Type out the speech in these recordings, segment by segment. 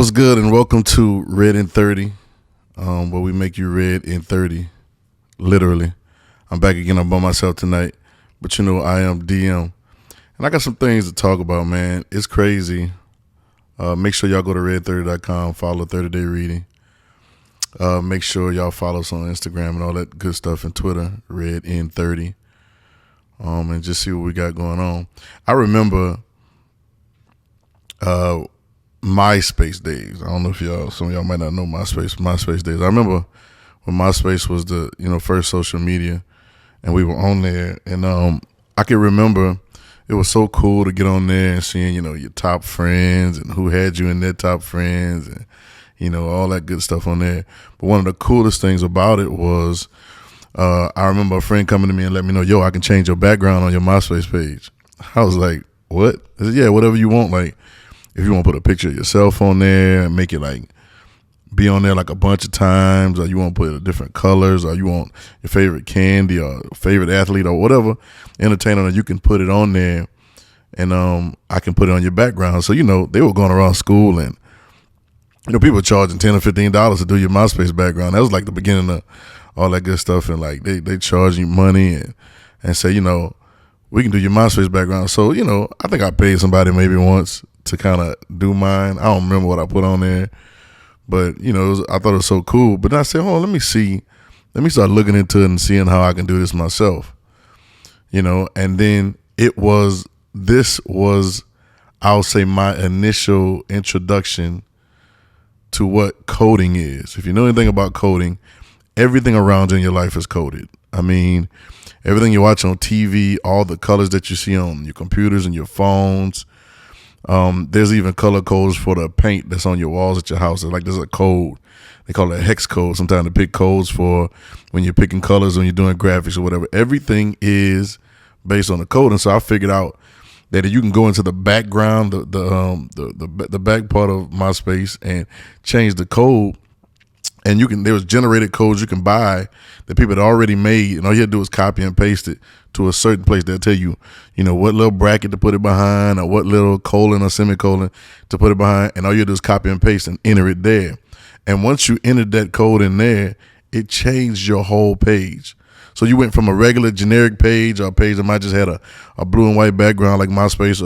What's good, and welcome to RedIn30, where we make you red in 30, literally. I'm back again. I'm by myself tonight, but you know I am DM, and I got some things to talk about, man. It's crazy. Make sure y'all go to red30.com, follow 30 Day Reading. Make sure y'all follow us on Instagram and all that good stuff, and Twitter, RedIn30, and just see what we got going on. I remember MySpace days. I don't know if some of y'all might not know MySpace days. I remember when MySpace was the first social media, and we were on there, and I can remember it was so cool to get on there and seeing your top friends and who had you in their top friends, and all that good stuff on there. But one of the coolest things about it was I remember a friend coming to me and let me know, yo, I can change your background on your MySpace page. I was like, what? I said, yeah, whatever you want. Like, if you want to put a picture of yourself on there and make it like be on there like a bunch of times, or you want to put it different colors, or you want your favorite candy or favorite athlete or whatever entertainer, you can put it on there, and I can put it on your background. So they were going around school, and people were charging $10 or $15 to do your MySpace background. That was like the beginning of all that good stuff, and like they charge you money and say we can do your MySpace background. So I think I paid somebody maybe once to kind of do mine. I don't remember what I put on there, but I thought it was so cool. But then I said, oh, let me start looking into it and seeing how I can do this myself. And then this was I'll say my initial introduction to what coding is. If you know anything about coding, everything around you in your life is coded. I mean, everything you watch on TV, all the colors that you see on your computers and your phones. There's even color codes for the paint that's on your walls at your house. There's a code. They call it a hex code. Sometimes they pick codes for when you're picking colors, when you're doing graphics or whatever. Everything is based on the code. And so I figured out that you can go into the background, the back part of MySpace, and change the code. And there was generated codes you can buy that people had already made, and all you had to do is copy and paste it to a certain place. They'll tell you, what little bracket to put it behind, or what little colon or semicolon to put it behind, and all you do is copy and paste and enter it there. And once you entered that code in there, it changed your whole page. So you went from a regular generic page, or a page that might just had a blue and white background like MySpace,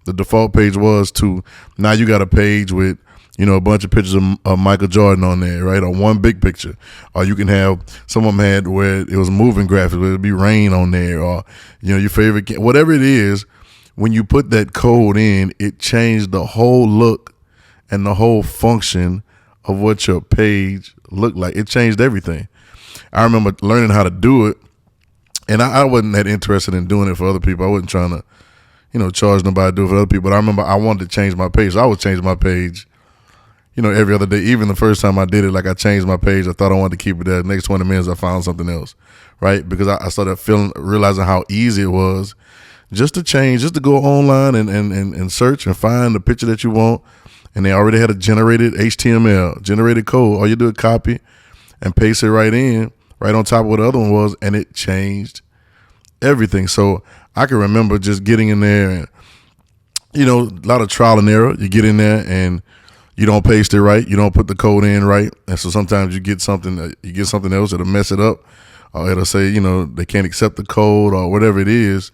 the default page was, to now you got a page with a bunch of pictures of Michael Jordan on there, right? Or one big picture. Or you can have, some of them had where it was moving graphics, where it'd be rain on there, or, your favorite, whatever it is. When you put that code in, it changed the whole look and the whole function of what your page looked like. It changed everything. I remember learning how to do it, and I wasn't that interested in doing it for other people. I wasn't trying to, charge nobody to do it for other people. But I remember I wanted to change my page. So I would change my page every other day. Even the first time I did it, like, I changed my page. I thought I wanted to keep it there. The next 20 minutes, I found something else, right? Because I started realizing how easy it was just to change, just to go online and search and find the picture that you want. And they already had a generated HTML, generated code. All you do is copy and paste it right in, right on top of what the other one was, and it changed everything. So I can remember just getting in there and, a lot of trial and error. You get in there and you don't paste it right. You don't put the code in right. And so sometimes you get something else that'll mess it up, or it'll say, they can't accept the code or whatever it is.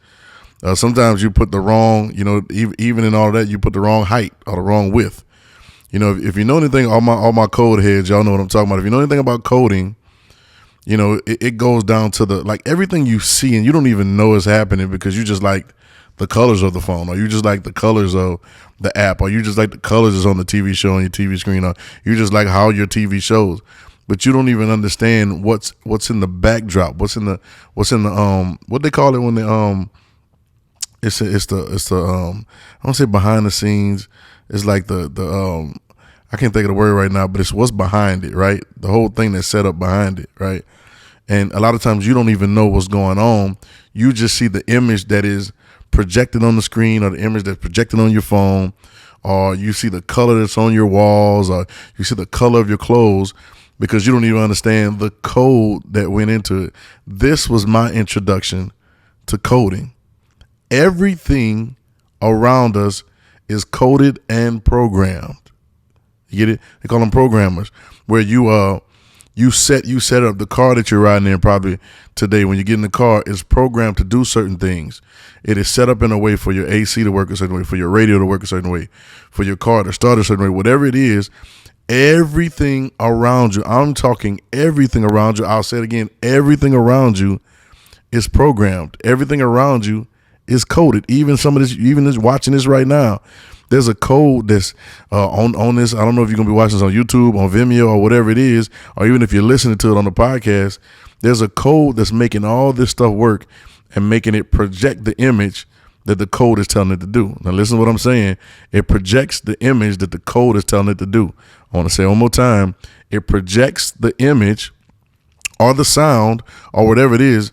Sometimes you put the wrong, even in all of that, you put the wrong height or the wrong width. If you know anything, all my code heads, y'all know what I'm talking about. If you know anything about coding, it goes down to like everything you see and you don't even know is happening because you just like the colors of the phone, or you just like the colors of the app, or you just like the colors that's on the TV show on your TV screen, or you just like how your TV shows, but you don't even understand what's in the backdrop, what's in the what they call it when they it's the I don't say behind the scenes. It's like the I can't think of the word right now, but it's what's behind it, right? The whole thing that's set up behind it, right? And a lot of times you don't even know what's going on. You just see the image that is projected on the screen, or the image that's projected on your phone, or you see the color that's on your walls, or you see the color of your clothes, because you don't even understand the code that went into it. This was my introduction to coding. Everything around us is coded and programmed. You get it? They call them programmers, where you set up the car that you're riding in probably today. When you get in the car, it's programmed to do certain things. It is set up in a way for your AC to work a certain way, for your radio to work a certain way, for your car to start a certain way. Whatever it is, everything around you, I'm talking everything around you. I'll say it again, everything around you is programmed. Everything around you is coded. Even some of this, even this watching this right now, there's a code that's on this. I don't know if you're gonna be watching this on YouTube, on Vimeo, or whatever it is, or even if you're listening to it on the podcast. There's a code that's making all this stuff work and making it project the image that the code is telling it to do. Now listen to what I'm saying. It projects the image that the code is telling it to do. I want to say one more time. It projects the image or the sound or whatever it is,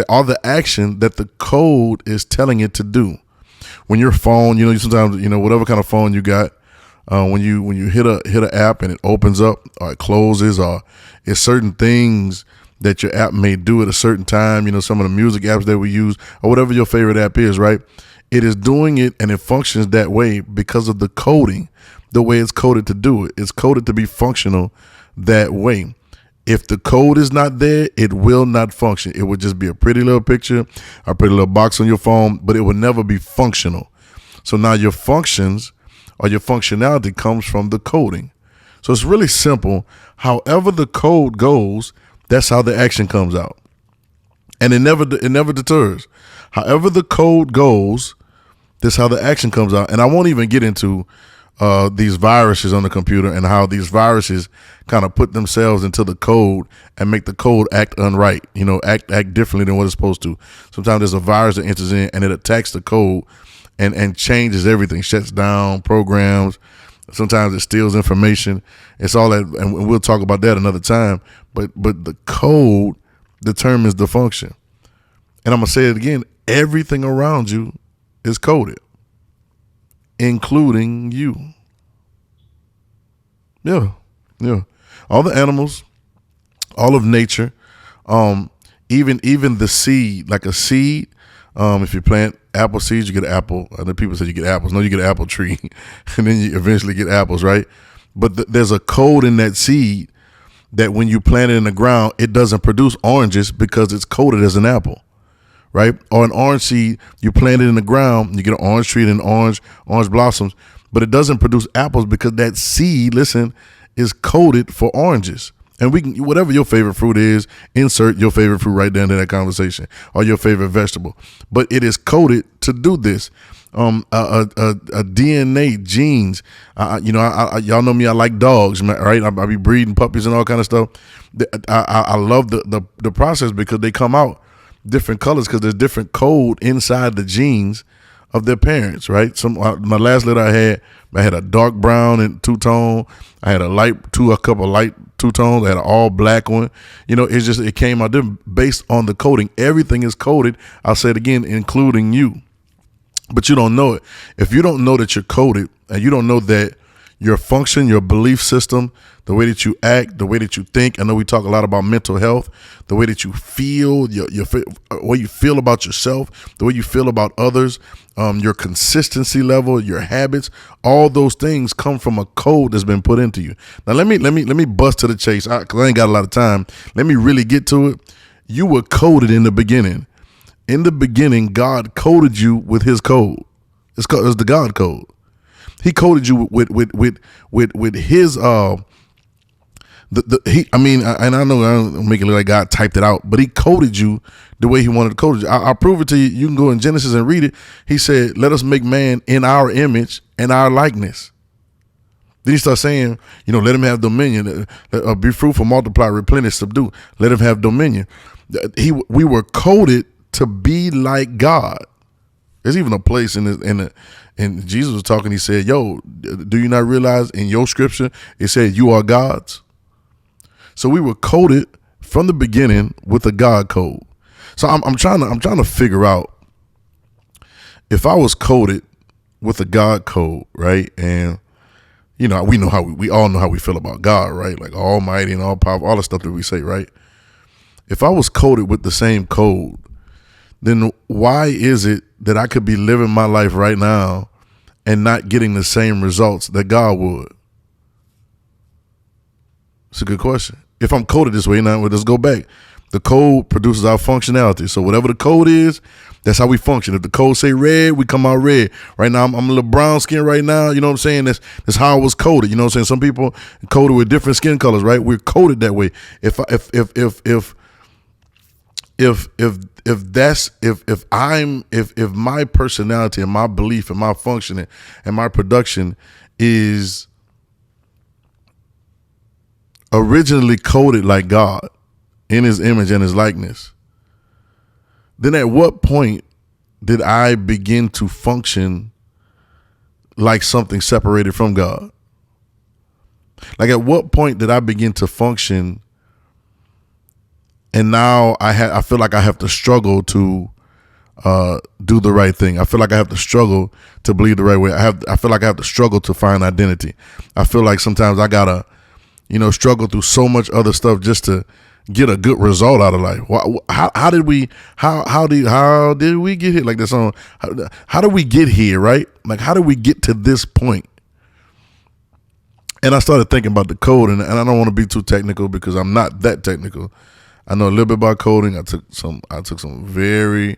or the action that the code is telling it to do. When your phone, sometimes, whatever kind of phone you got, when you hit an app and it opens up or it closes, or it's certain things that your app may do at a certain time, some of the music apps that we use or whatever your favorite app is, right? It is doing it and it functions that way because of the coding, the way it's coded to do it. It's coded to be functional that way. If the code is not there, it will not function. It would just be a pretty little picture, a pretty little box on your phone, but it will never be functional. So now your functions or your functionality comes from the coding. So it's really simple. However the code goes, that's how the action comes out. And it never deters. However the code goes, that's how the action comes out. And I won't even get into these viruses on the computer and how these viruses kind of put themselves into the code and make the code act unright, act differently than what it's supposed to. Sometimes there's a virus that enters in and it attacks the code and changes everything, shuts down programs. Sometimes it steals information. It's all that, and we'll talk about that another time. But the code determines the function. And I'm going to say it again, everything around you is coded, including you. Yeah. All the animals, all of nature, even the seed, like a seed. If you plant apple seeds, you get an apple. Other people say you get apples. No, you get an apple tree, and then you eventually get apples, right? But there's a code in that seed that when you plant it in the ground, it doesn't produce oranges because it's coded as an apple, right? Or an orange seed, you plant it in the ground, you get an orange tree and orange blossoms, but it doesn't produce apples because that seed, listen, is coded for oranges. And we can, whatever your favorite fruit is, insert your favorite fruit right down to that conversation, or your favorite vegetable. But it is coded to do this. A DNA, genes. Y'all know me. I like dogs, right? I be breeding puppies and all kind of stuff. I love the process because they come out different colors because there's different code inside the genes of their parents, right? My last litter I had a dark brown and two-tone. I had a couple light two-tones. I had an all black one. It came out different based on the coding. Everything is coded. I'll say it again, including you. But you don't know it. If you don't know that you're coded and you don't know that your function, your belief system, the way that you act, the way that you think. I know we talk a lot about mental health, the way that you feel, your way you feel about yourself, the way you feel about others, your consistency level, your habits. All those things come from a code that's been put into you. Now let me bust to the chase because I ain't got a lot of time. Let me really get to it. You were coded in the beginning. In the beginning, God coded you with His code. It's the God code. He coded you with His and I know I don't make it look like God typed it out, but He coded you the way He wanted to code you. I'll prove it to you. You can go in Genesis and read it. He said, "Let us make man in our image and our likeness." Then He starts saying, let him have dominion, be fruitful, multiply, replenish, subdue. Let him have dominion. We were coded to be like God. There's even a place and Jesus was talking. He said, "Yo, do you not realize in your scripture it said you are gods?" So we were coded from the beginning with a God code. So I'm trying to figure out if I was coded with a God code, right? And we all know how we feel about God, right? Like almighty and all powerful, all the stuff that we say, right? If I was coded with the same code, then why is it that I could be living my life right now and not getting the same results that God would? It's a good question. If I'm coded this way, now let's go back. The code produces our functionality. So whatever the code is, that's how we function. If the code say red, we come out red. Right now, I'm a little brown skin right now. You know what I'm saying? That's how I was coded. You know what I'm saying? Some people coded with different skin colors, right? We're coded that way. If my personality and my belief and my functioning and my production is originally coded like God in his image and his likeness, then at what point did I begin to function like something separated from God? Like at what point did I begin to function and now I feel like I have to struggle to do the right thing. I feel like I have to struggle to believe the right way. I feel like I have to struggle to find identity. I feel like sometimes I gotta, struggle through so much other stuff just to get a good result out of life. How did we get here? Like that song. How did we get here? Right? Like how did we get to this point? And I started thinking about the code, and I don't want to be too technical because I'm not that technical. I know a little bit about coding. I took some very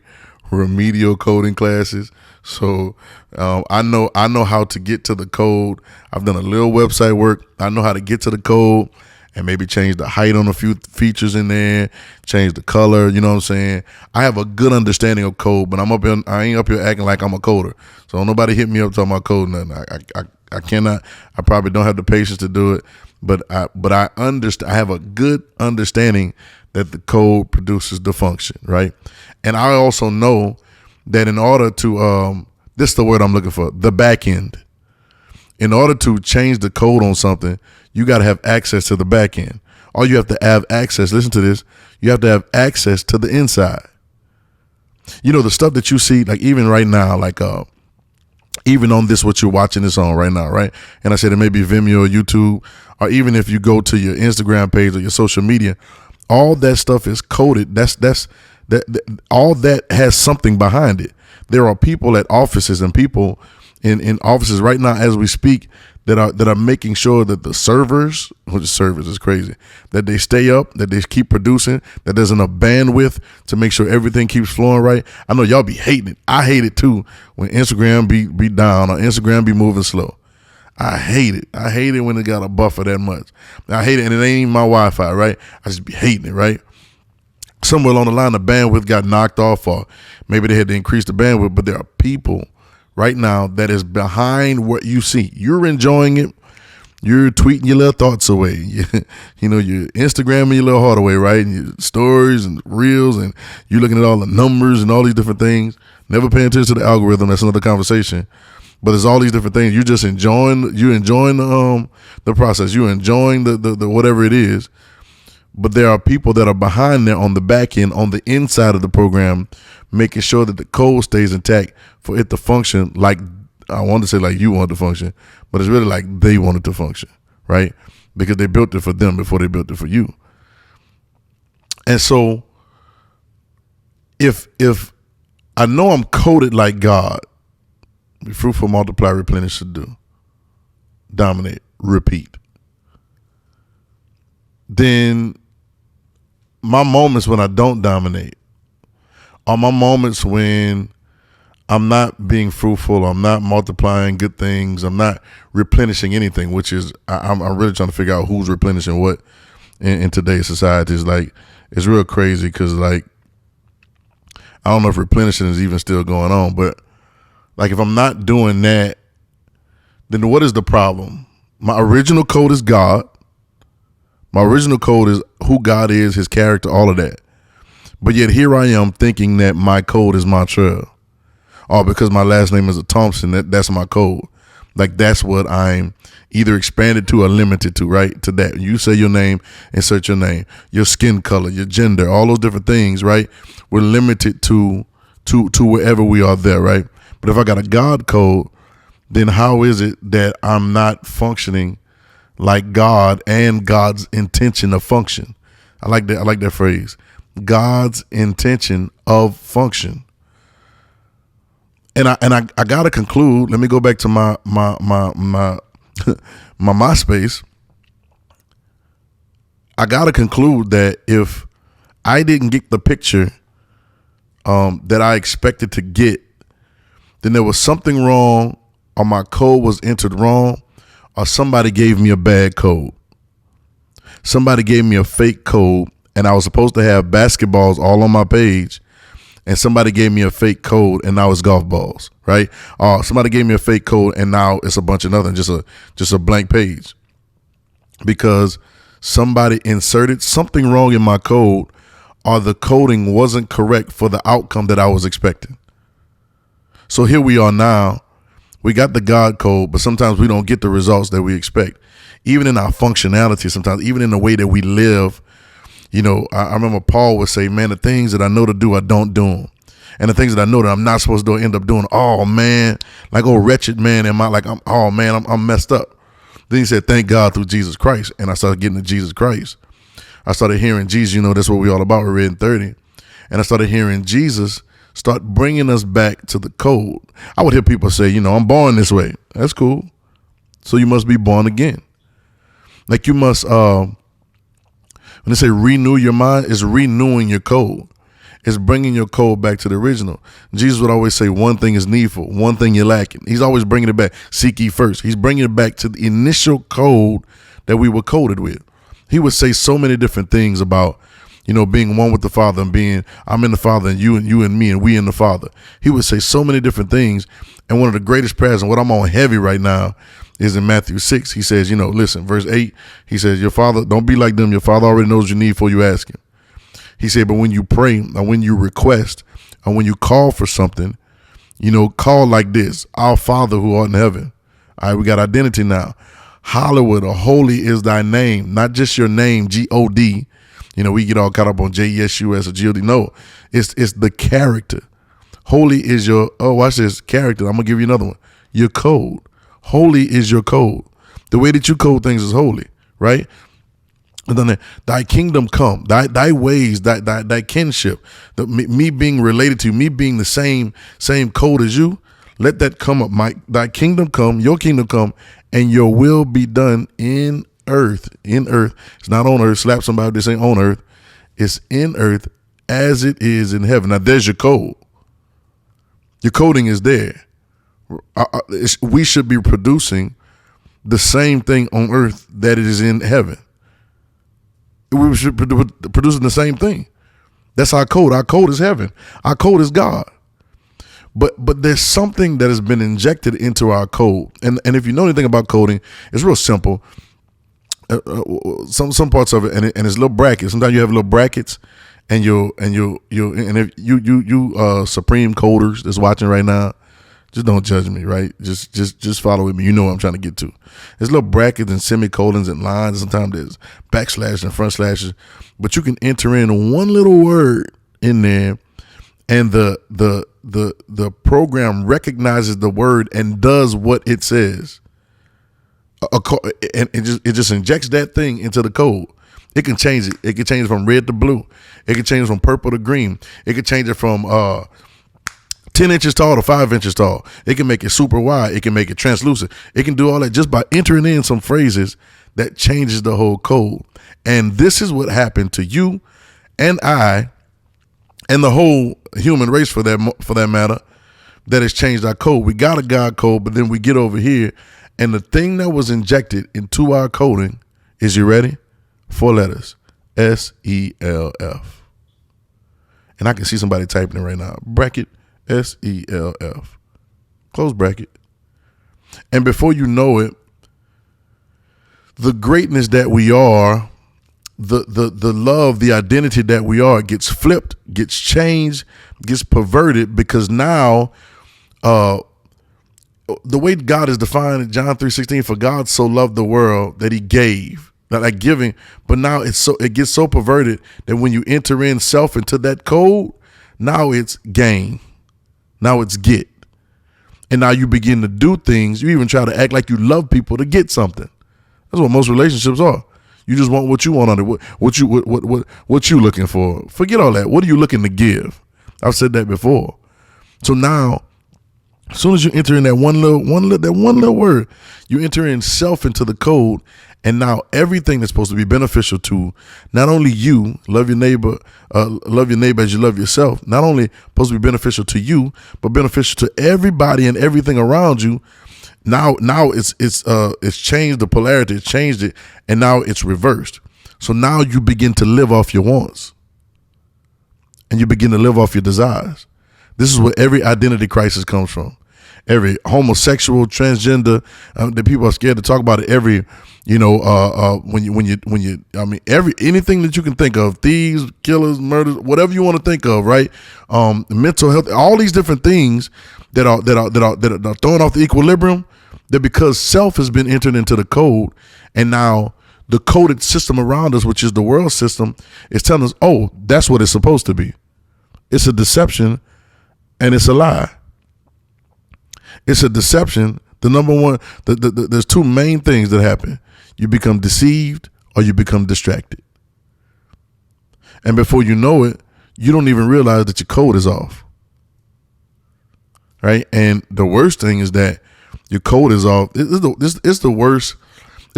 remedial coding classes, so I know how to get to the code. I've done a little website work. I know how to get to the code and maybe change the height on a few features in there, change the color. You know what I'm saying? I have a good understanding of code, but I ain't up here acting like I'm a coder. So don't nobody hit me up talking about code nothing. I cannot. I probably don't have the patience to do it, but I understand. I have a good understanding that the code produces the function, right? And I also know that in order to, this is the word I'm looking for, the back end. In order to change the code on something, you got to have access to the back end. Or you have to have access, listen to this, you have to have access to the inside. The stuff that you see, like even right now, like even on this, what you're watching this on right now, right? And I said it may be Vimeo or YouTube, or even if you go to your Instagram page or your social media, all that stuff is coded. All that has something behind it. There are people at offices and people in offices right now as we speak that are making sure that the servers, which servers is crazy, that they stay up, that they keep producing, that there's enough bandwidth to make sure everything keeps flowing right. I know y'all be hating it. I hate it too when Instagram be down or Instagram be moving slow. I hate it. I hate it when it got a buffer that much. I hate it, and it ain't even my Wi-Fi, right? I just be hating it, right? Somewhere along the line, the bandwidth got knocked off, or maybe they had to increase the bandwidth, but there are people right now that is behind what you see. You're enjoying it. You're tweeting your little thoughts away. You're Instagramming your little heart away, right? And your stories and reels, and you're looking at all the numbers and all these different things. Never paying attention to the algorithm. That's another conversation. But there's all these different things. You're just enjoying the process. You're enjoying the whatever it is. But there are people that are behind there on the back end, on the inside of the program, making sure that the code stays intact for it to function like, I want to say like you want it to function, but it's really like they want it to function, right? Because they built it for them before they built it for you. And so if I know I'm coded like God, be fruitful, multiply, replenish, subdue, dominate, repeat, then my moments when I don't dominate are my moments when I'm not being fruitful, I'm not multiplying good things, I'm not replenishing anything, which is, I'm really trying to figure out who's replenishing what in today's society. It's real crazy because I don't know if replenishing is even still going on, but like if I'm not doing that, then what is the problem? My original code is God. My original code is who God is, his character, all of that. But yet here I am thinking that my code is Montreal. Or because my last name is a Thompson, that's my code. Like that's what I'm either expanded to or limited to, right? To that. You say your name, insert your name, your skin color, your gender, all those different things, right? We're limited to wherever we are there, right? But if I got a God code, then how is it that I'm not functioning like God and God's intention of function? I like that phrase. God's intention of function. And I gotta conclude. Let me go back to my my MySpace. I got to conclude that if I didn't get the picture that I expected to get, then there was something wrong, or my code was entered wrong, or somebody gave me a bad code. Somebody gave me a fake code, and I was supposed to have basketballs all on my page, and somebody gave me a fake code, and now it's golf balls, right? Somebody gave me a fake code, and now it's a bunch of nothing, just a blank page, because somebody inserted something wrong in my code, or the coding wasn't correct for the outcome that I was expecting. So here we are now. We got the God code, but sometimes we don't get the results that we expect. Even in our functionality, sometimes, even in the way that we live, I remember Paul would say, man, the things that I know to do, I don't do them. And the things that I know that I'm not supposed to do, I end up doing. Oh, man, like, oh, wretched man, I'm messed up. Then he said, thank God through Jesus Christ. And I started getting to Jesus Christ. I started hearing Jesus, that's what we all about with RedIn30. And I started hearing Jesus start bringing us back to the code. I would hear people say, I'm born this way. That's cool. So you must be born again. Like you must, when they say renew your mind, it's renewing your code. It's bringing your code back to the original. Jesus would always say one thing is needful, one thing you're lacking. He's always bringing it back. Seek ye first. He's bringing it back to the initial code that we were coded with. He would say so many different things about, being one with the Father and being, I'm in the Father and you and me and we in the Father. He would say so many different things. And one of the greatest prayers, and what I'm on heavy right now, is in Matthew 6. He says, listen, verse 8, he says, your Father, don't be like them. Your Father already knows your need before you ask him. He said, but when you pray or when you request or when you call for something, call like this: Our Father who art in heaven. All right, we got identity now. Hallowed or holy is thy name, not just your name, G-O-D. We get all caught up on J-E-S-U-S or G-O-D. No, it's the character. Holy is your, watch this, character. I'm going to give you another one. Your code. Holy is your code. The way that you code things is holy, right? And then thy kingdom come, thy ways, thy kinship, me being related to you, me being the same code as you, let that come up. Thy kingdom come, your kingdom come, and your will be done in earth. In earth. It's not on earth. Slap somebody, this ain't on earth. It's in earth as it is in heaven. Now there's your code. Your coding is there. We should be producing the same thing on earth that it is in heaven. We should be producing the same thing. That's our code. Our code is heaven. Our code is God. But there's something that has been injected into our code. And if you know anything about coding, it's real simple. Some parts of it, and it's little brackets. Sometimes you have little brackets, and if you supreme coders that's watching right now, just don't judge me, right? Just follow with me. You know what I'm trying to get to. There's little brackets and semicolons and lines. Sometimes there's backslashes and front slashes, but you can enter in one little word in there, and the program recognizes the word and does what it says. And it just injects that thing into the code. It can change it. It can change it from red to blue. It can change it from purple to green. It can change it from 10 inches tall to 5 inches tall. It can make it super wide. It can make it translucent. It can do all that just by entering in some phrases that changes the whole code. And this is what happened to you and I and the whole human race for that matter, that has changed our code. We got a God code, but then we get over here, and the thing that was injected into our coding is, you ready? 4 letters, S-E-L-F. And I can see somebody typing it right now. Bracket, S-E-L-F. Close bracket. And before you know it, the greatness that we are, the love, the identity that we are gets flipped, gets changed, gets perverted, because now the way God is defined in John 3:16, for God so loved the world that he gave. Not like giving, but now it gets so perverted that when you enter in self into that code, now it's gain. Now it's get. And now you begin to do things. You even try to act like you love people to get something. That's what most relationships are. You just want what you want on it. What you looking for? Forget all that. What are you looking to give? I've said that before. So now As soon as you enter in that one little word, you enter in self into the code, and now everything that's supposed to be beneficial to not only you, love your neighbor as you love yourself. Not only supposed to be beneficial to you, but beneficial to everybody and everything around you. Now it's changed the polarity, it's changed it, and now it's reversed. So now you begin to live off your wants, and you begin to live off your desires. This is where every identity crisis comes from. Every homosexual, transgender, that people are scared to talk about it. Every, anything that you can think of, thieves, killers, murders, whatever you want to think of, right? Mental health, all these different things that are throwing off the equilibrium. That because self has been entered into the code, and now the coded system around us, which is the world system, is telling us, oh, that's what it's supposed to be. It's a deception. And it's a lie. It's a deception. The number one, there's two main things that happen. You become deceived or you become distracted. And before you know it, you don't even realize that your code is off. Right? And the worst thing is that your code is off. It's the worst.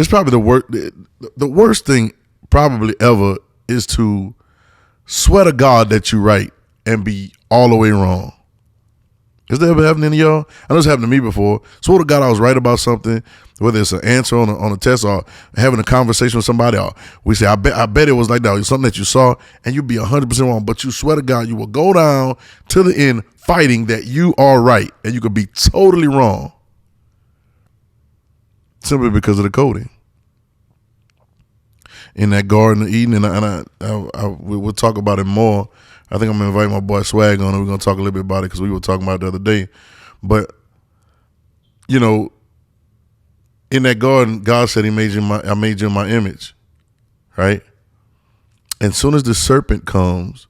It's probably the worst thing probably ever is to swear to God that you're right and be all the way wrong. Has that ever happened to any of y'all? I know it's happened to me before. Swear to God I was right about something, whether it's an answer on a test or having a conversation with somebody, or we say, I bet it was like that, or something that you saw, and you'd be 100% wrong, but you swear to God you will go down to the end fighting that you are right, and you could be totally wrong. Simply because of the coding. In that Garden of Eden, and we'll talk about it more. I think I'm going to invite my boy Swag on, and we're going to talk a little bit about it because we were talking about it the other day. But, in that garden, God said I made you in my image, right? And as soon as the serpent comes,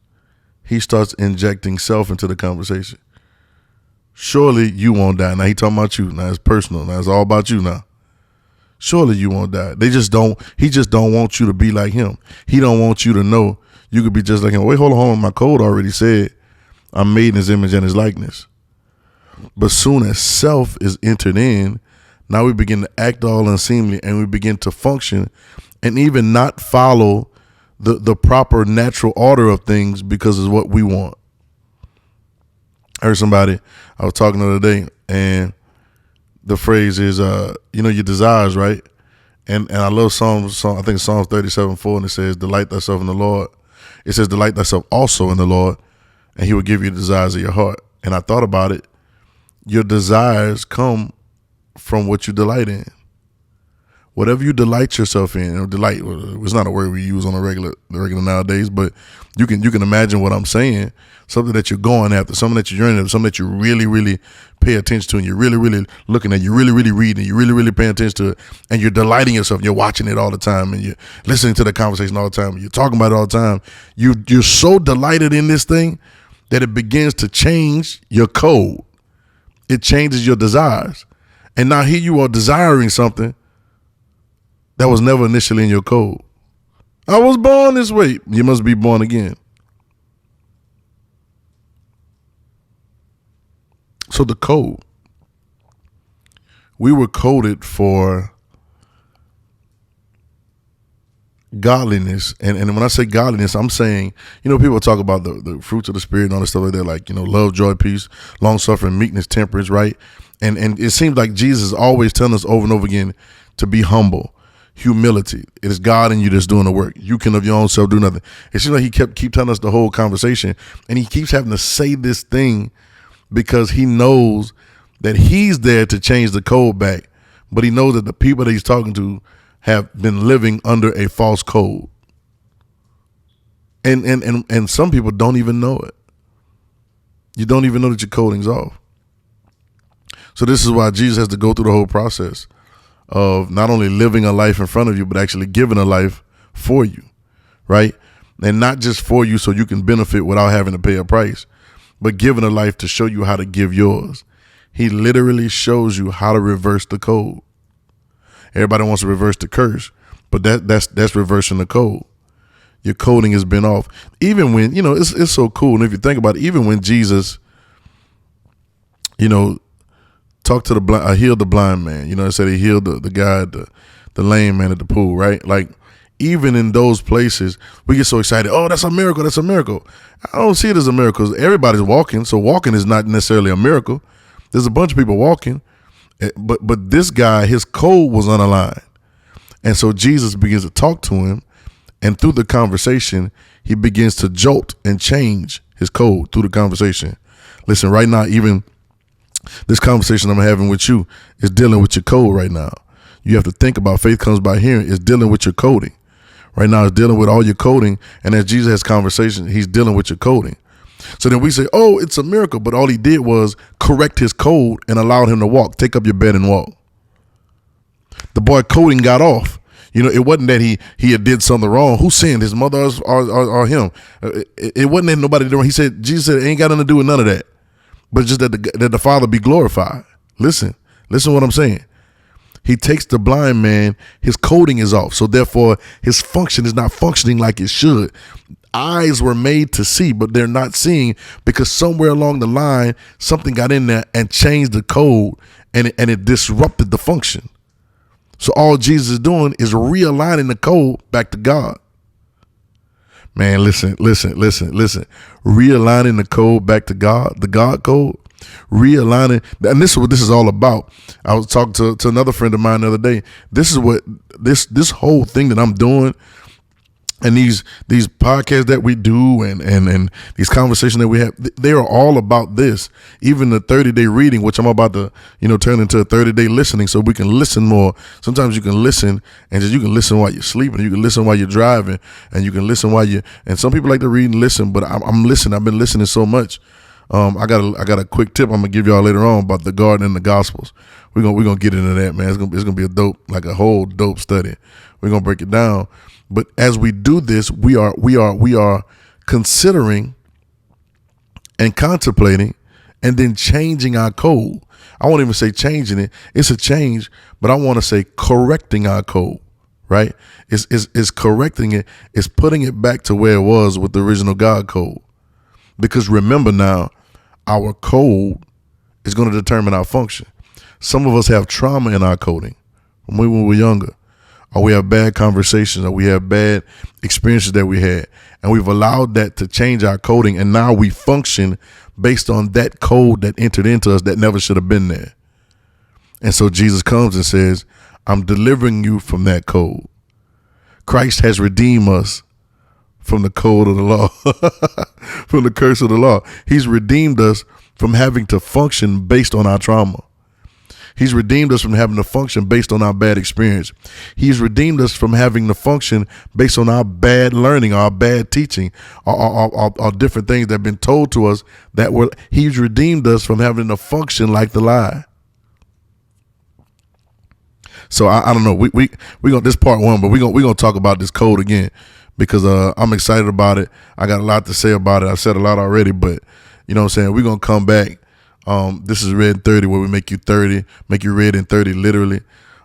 he starts injecting self into the conversation. Surely you won't die. Now he talking about you. Now it's personal. Now it's all about you now. Surely you won't die. He just don't want you to be like him. He don't want you to know you could be just like him. Wait, hold on. My code already said I'm made in his image and his likeness. But soon as self is entered in, now we begin to act all unseemly, and we begin to function and even not follow the proper natural order of things because it's what we want. I heard somebody, I was talking the other day, and the phrase is, your desires, right? And I love Psalms, I think it's Psalms 37:4, and it says, delight thyself in the Lord. It says, delight thyself also in the Lord, and he will give you the desires of your heart. And I thought about it. Your desires come from what you delight in. Whatever you delight yourself in, delight, it's not a word we use on the regular nowadays, but you can imagine what I'm saying. Something that you're going after, something that you're yearning after, something that you really, really pay attention to, and you're really, really looking at, you're really, really reading, you're really, really paying attention to it, and you're delighting yourself, you're watching it all the time, and you're listening to the conversation all the time, and you're talking about it all the time. You're so delighted in this thing that it begins to change your code. It changes your desires. And now here you are desiring something that was never initially in your code. I was born this way. You must be born again. So the code. We were coded for godliness. And when I say godliness, I'm saying, people talk about the fruits of the spirit and all this stuff like that, like, love, joy, peace, long suffering, meekness, temperance, right? And it seems like Jesus is always telling us over and over again to be humble. Humility. It is God in you that's doing the work. You can of your own self do nothing. It seems like he keep telling us the whole conversation, and he keeps having to say this thing because he knows that he's there to change the code back, but he knows that the people that he's talking to have been living under a false code. And some people don't even know it. You don't even know that your coding's off. So this is why Jesus has to go through the whole process of not only living a life in front of you, but actually giving a life for you, right? And not just for you so you can benefit without having to pay a price, but giving a life to show you how to give yours. He literally shows you how to reverse the code. Everybody wants to reverse the curse, but that's reversing the code. Your coding has been off. Even when, it's so cool. And if you think about it, even when Jesus, talked to the blind, healed the blind man. You know, it said he healed the guy, the lame man at the pool, right? Like, even in those places, we get so excited. Oh, that's a miracle. That's a miracle. I don't see it as a miracle. Everybody's walking, so walking is not necessarily a miracle. There's a bunch of people walking, but this guy, his code was unaligned. And so Jesus begins to talk to him, and through the conversation, he begins to jolt and change his code through the conversation. Listen, right now, even this conversation I'm having with you is dealing with your code right now. You have to think about faith comes by hearing. It's dealing with your coding. Right now, it's dealing with all your coding. And as Jesus has conversation, he's dealing with your coding. So then we say, oh, it's a miracle. But all he did was correct his code and allowed him to walk. Take up your bed and walk. The boy coding got off. You know, it wasn't that he had did something wrong. Who sinned? His mother or him? It wasn't that nobody did wrong. He said, Jesus said, it ain't got nothing to do with none of that. But just that the Father be glorified. Listen what I'm saying. He takes the blind man, his coding is off. So therefore, his function is not functioning like it should. Eyes were made to see, but they're not seeing because somewhere along the line, something got in there and changed the code, and it disrupted the function. So all Jesus is doing is realigning the code back to God. Man, listen. Realigning the code back to God, the God code. Realigning, and this is what this is all about. I was talking to another friend of mine the other day. This is what this whole thing that I'm doing, and these podcasts that we do, and these conversations that we have, they are all about this. Even the 30-day reading, which I'm about to turn into a 30-day listening, so we can listen more. Sometimes you can listen, and you can listen while you're sleeping, you can listen while you're driving, and you can listen while you. And some people like to read and listen, but I'm listening. I've been listening so much. I got a quick tip I'm gonna give y'all later on about the garden and the Gospels. We're gonna get into that, man. It's gonna be a whole dope study. We're gonna break it down. But as we do this, we are considering and contemplating and then changing our code. I won't even say changing it. It's a change, but I want to say correcting our code, right? It's correcting it. It's putting it back to where it was with the original God code. Because remember now, our code is going to determine our function. Some of us have trauma in our coding from when we were younger, or we have bad conversations, or we have bad experiences that we had, and we've allowed that to change our coding, and now we function based on that code that entered into us that never should have been there. And so Jesus comes and says, I'm delivering you from that code. Christ has redeemed us from the code of the law, from the curse of the law. He's redeemed us from having to function based on our trauma. He's redeemed us from having to function based on our bad experience. He's redeemed us from having to function based on our bad learning, our bad teaching, or different things that have been told to us he's redeemed us from having to function like the lie. So I don't know. We gonna, this part one, but we gonna talk about this code again. Because I'm excited about it. I got a lot to say about it. I've said a lot already, but you know what I'm saying? We're going to come back. This is RedIn30, where we make you 30, make you RedIn30 literally.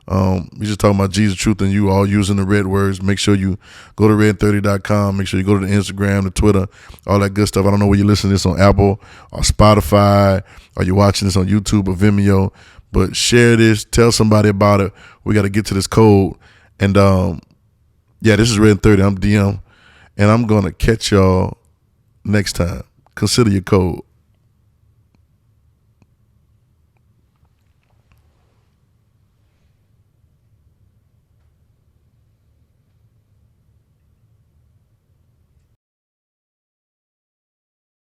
We just talking about Jesus, truth, and you, all using the red words. Make sure you go to RedIn30.com. Make sure you go to the Instagram, the Twitter, all that good stuff. I don't know where you're listening to this on Apple or Spotify, or you're watching this on YouTube or Vimeo, but share this. Tell somebody about it. We got to get to this code. And yeah, this is RedIn30. I'm DM, and I'm going to catch y'all next time. Consider your code.